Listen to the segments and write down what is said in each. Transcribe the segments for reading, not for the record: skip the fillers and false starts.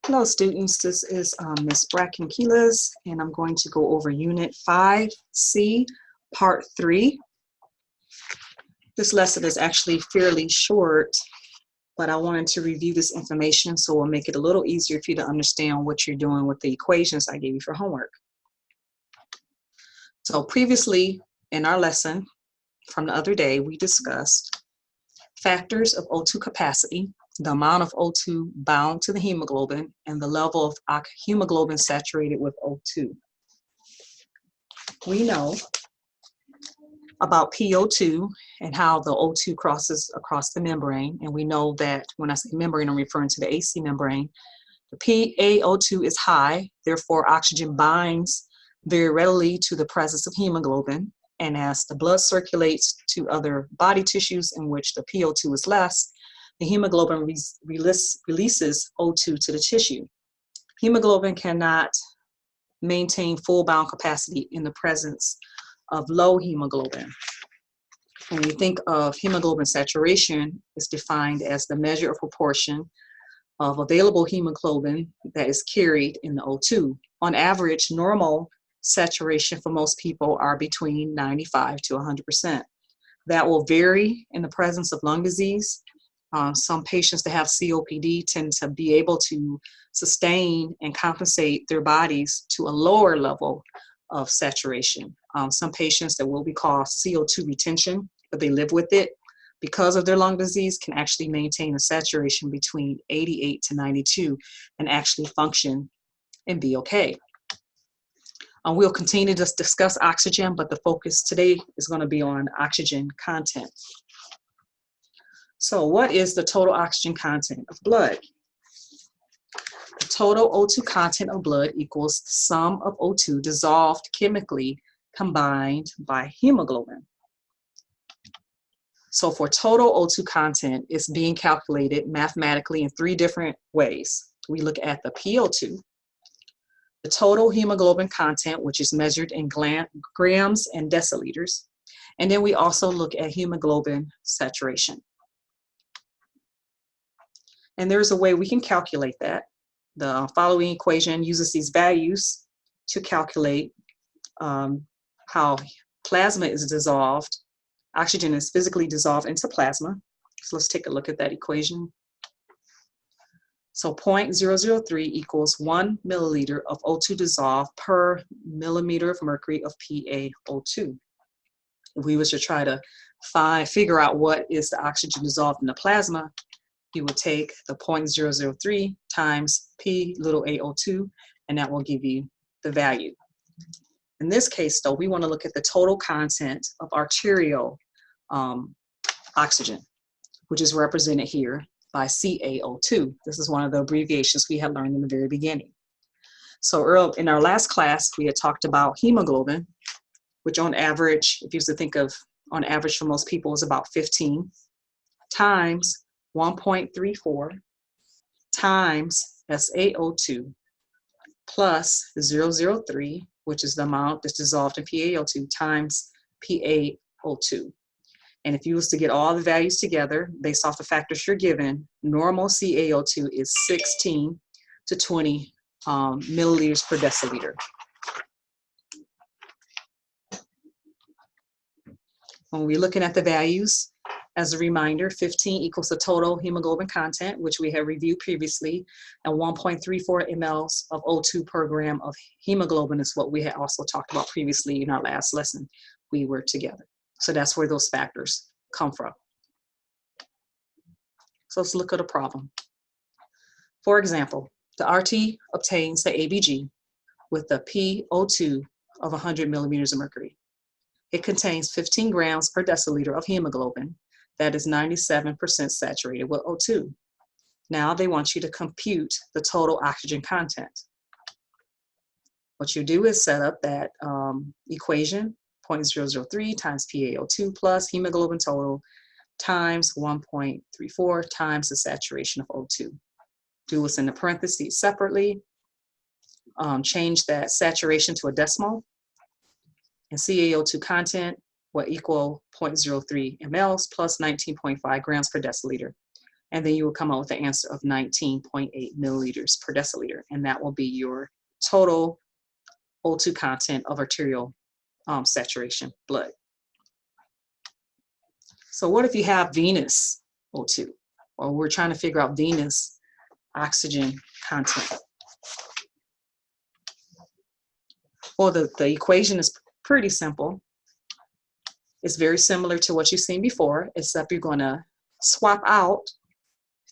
Hello students, this is Ms. Bracken Quiles, and I'm going to go over Unit 5C, Part 3. This lesson is actually fairly short, but I wanted to review this information so it'll make it a little easier for you to understand what you're doing with the equations I gave you for homework. So previously in our lesson from the other day, we discussed factors of O2 capacity, the amount of O2 bound to the hemoglobin, and the level of hemoglobin saturated with O2. We know about PO2 and how the O2 crosses across the membrane, and we know that when I say membrane, I'm referring to the AC membrane. The PaO2 is high, therefore oxygen binds very readily to the presence of hemoglobin, and as the blood circulates to other body tissues in which the PO2 is less, the hemoglobin releases O2 to the tissue. Hemoglobin cannot maintain full bound capacity in the presence of low hemoglobin. When you think of hemoglobin saturation, it's defined as the measure of proportion of available hemoglobin that is carried in the O2. On average, normal saturation for most people are between 95 to 100%. That will vary in the presence of lung disease. Some patients that have COPD tend to be able to sustain and compensate their bodies to a lower level of saturation. Some patients that will be called CO2 retention, but they live with it because of their lung disease, can actually maintain a saturation between 88 to 92 and actually function and be okay. We'll continue to discuss oxygen, but the focus today is going to be on oxygen content. So what is the total oxygen content of blood? The total O2 content of blood equals the sum of O2 dissolved chemically combined by hemoglobin. So for total O2 content, it's being calculated mathematically in three different ways. We look at the PO2, the total hemoglobin content, which is measured in grams and deciliters, and then we also look at hemoglobin saturation. And there's a way we can calculate that. The following equation uses these values to calculate how plasma is dissolved. Oxygen is physically dissolved into plasma. So let's take a look at that equation. So 0.003 equals 1 milliliter of O2 dissolved per millimeter of mercury of PaO2. If we were to try to figure out what is the oxygen dissolved in the plasma, you would take the 0.003 times P little aO2, and that will give you the value. In this case, though, we want to look at the total content of arterial oxygen, which is represented here by CaO2. This is one of the abbreviations we had learned in the very beginning. So early in our last class, we had talked about hemoglobin, which on average, if you used to think of on average for most people, is about 15 times 1.34 times SaO2 plus 0.003, which is the amount that's dissolved in PaO2, times PaO2. And if you was to get all the values together based off the factors you're given, normal CaO2 is 16 to 20 milliliters per deciliter. When we're looking at the values, as a reminder, 15 equals the total hemoglobin content, which we have reviewed previously, and 1.34 mLs of O2 per gram of hemoglobin is what we had also talked about previously in our last lesson we were together. So that's where those factors come from. So let's look at a problem. For example, the RT obtains the ABG with the PO2 of 100 millimeters of mercury. It contains 15 grams per deciliter of hemoglobin that is 97% saturated with O2. Now they want you to compute the total oxygen content. What you do is set up that equation, 0.003 times PaO2 plus hemoglobin total times 1.34 times the saturation of O2. Do what's in the parentheses separately. Change that saturation to a decimal. And CaO2 content will equal 0.03 mLs plus 19.5 grams per deciliter. And then you will come up with the answer of 19.8 milliliters per deciliter. And that will be your total O2 content of arterial saturation blood. So what if you have venous O2? Or we're trying to figure out venous oxygen content. Well, the equation is pretty simple. It's very similar to what you've seen before, except you're going to swap out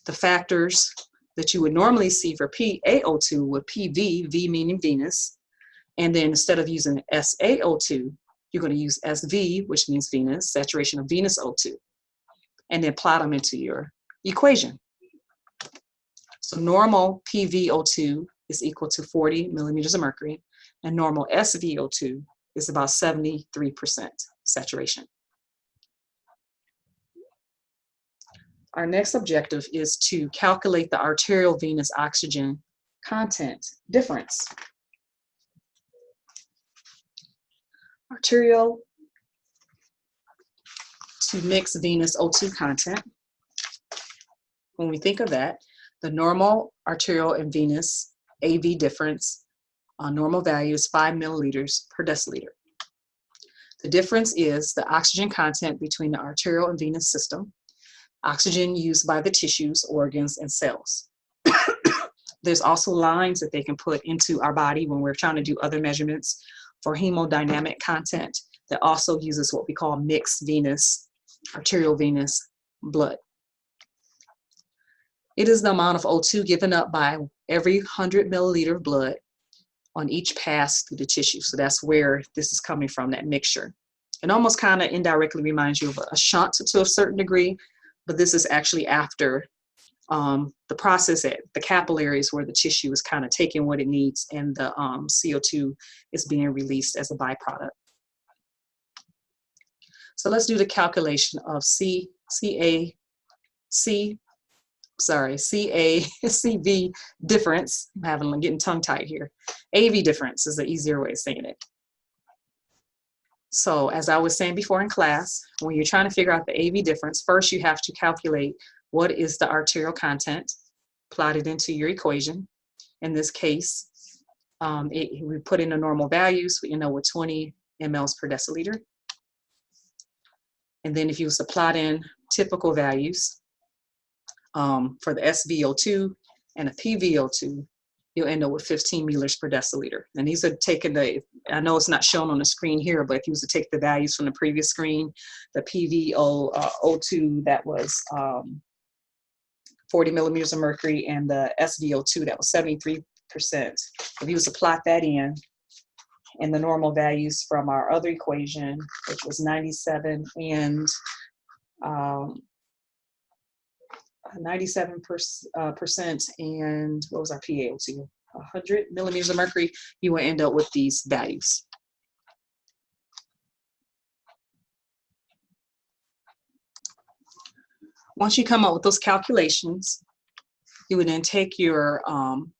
the factors that you would normally see for PaO2 with PV, V meaning venous, and then instead of using SaO2, you're going to use SV, which means venous, saturation of venous O2, and then plot them into your equation. So normal PvO2 is equal to 40 millimeters of mercury, and normal SvO2 is about 73% saturation. Our next objective is to calculate the arterial venous oxygen content difference. Arterial to mixed venous O2 content. When we think of that, the normal arterial and venous AV difference normal value is 5 milliliters per deciliter. The difference is the oxygen content between the arterial and venous system, oxygen used by the tissues, organs, and cells. There's also lines that they can put into our body when we're trying to do other measurements for hemodynamic content that also uses what we call mixed venous, arterial venous blood. It is the amount of O2 given up by every 100 milliliter of blood on each pass through the tissue. So that's where this is coming from, that mixture. It almost kind of indirectly reminds you of a shunt to a certain degree, but this is actually after the process at the capillaries where the tissue is kind of taking what it needs and the CO2 is being released as a byproduct. So let's do the calculation of CV difference. I'm getting tongue-tied here. AV difference is the easier way of saying it. So as I was saying before in class, when you're trying to figure out the AV difference, first you have to calculate what is the arterial content, plot it into your equation. In this case, we put in the normal values, we end up with 20 mLs per deciliter. And then if you was to plot in typical values for the SvO2 and the PvO2, you'll end up with 15 milliliters per deciliter. And these are taken I know it's not shown on the screen here, but if you was to take the values from the previous screen, the PvO2 that was 40 millimeters of mercury and the SvO2 that was 73%. If you was to plot that in, and the normal values from our other equation, which was 97 and 97% and what was our PaO2? 100 millimeters of mercury, you will end up with these values. Once you come up with those calculations, you would then take your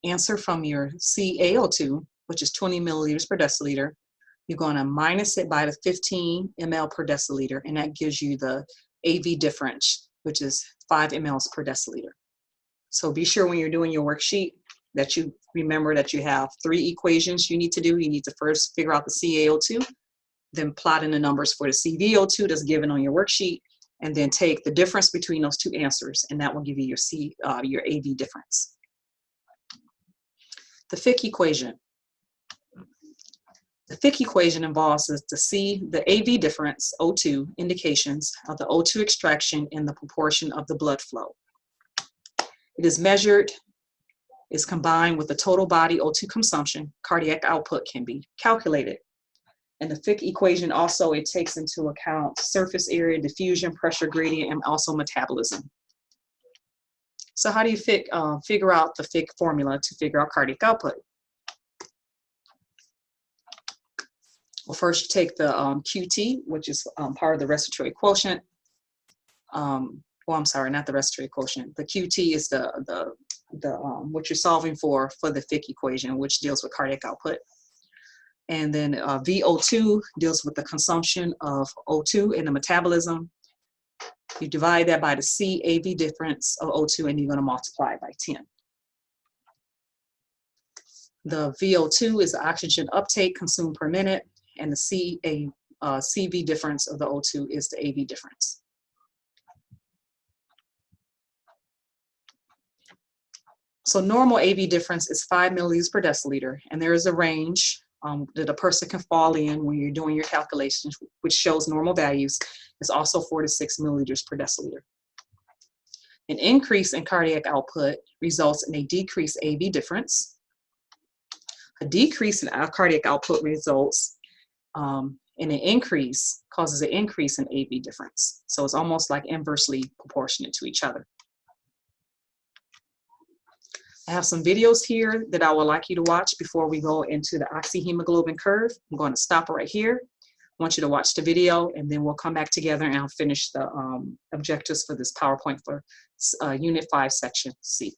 answer from your CaO2, which is 20 milliliters per deciliter. You're going to minus it by the 15 ml per deciliter, and that gives you the AV difference, which is 5 mLs per deciliter. So be sure when you're doing your worksheet that you remember that you have 3 equations you need to do. You need to first figure out the CaO2, then plot in the numbers for the CvO2 that's given on your worksheet, and then take the difference between those 2 answers, and that will give you your AV difference. The Fick equation. The Fick equation involves the AV difference, O2, indications of the O2 extraction in the proportion of the blood flow. It is measured, is combined with the total body O2 consumption. Cardiac output can be calculated. And the Fick equation also, it takes into account surface area, diffusion, pressure gradient, and also metabolism. So how do you figure out the Fick formula to figure out cardiac output? Well, first you take the QT, which is part of the respiratory quotient. Well, I'm sorry, not the respiratory quotient. The QT is what you're solving for the Fick equation, which deals with cardiac output. And then VO2 deals with the consumption of O2 and the metabolism. You divide that by the CAV difference of O2, and you're going to multiply it by 10. The VO2 is the oxygen uptake consumed per minute, and the CV difference of the O2 is the AV difference. So normal AV difference is 5 milliliters per deciliter, and there is a range that a person can fall in when you're doing your calculations, which shows normal values. It's also 4 to 6 milliliters per deciliter. An increase in cardiac output results in a decreased AV difference. A decrease in cardiac output results in an increase, causes an increase in AV difference. So it's almost like inversely proportionate to each other. I have some videos here that I would like you to watch before we go into the oxyhemoglobin curve. I'm going to stop right here. I want you to watch the video, and then we'll come back together and I'll finish the objectives for this PowerPoint for Unit 5, Section C.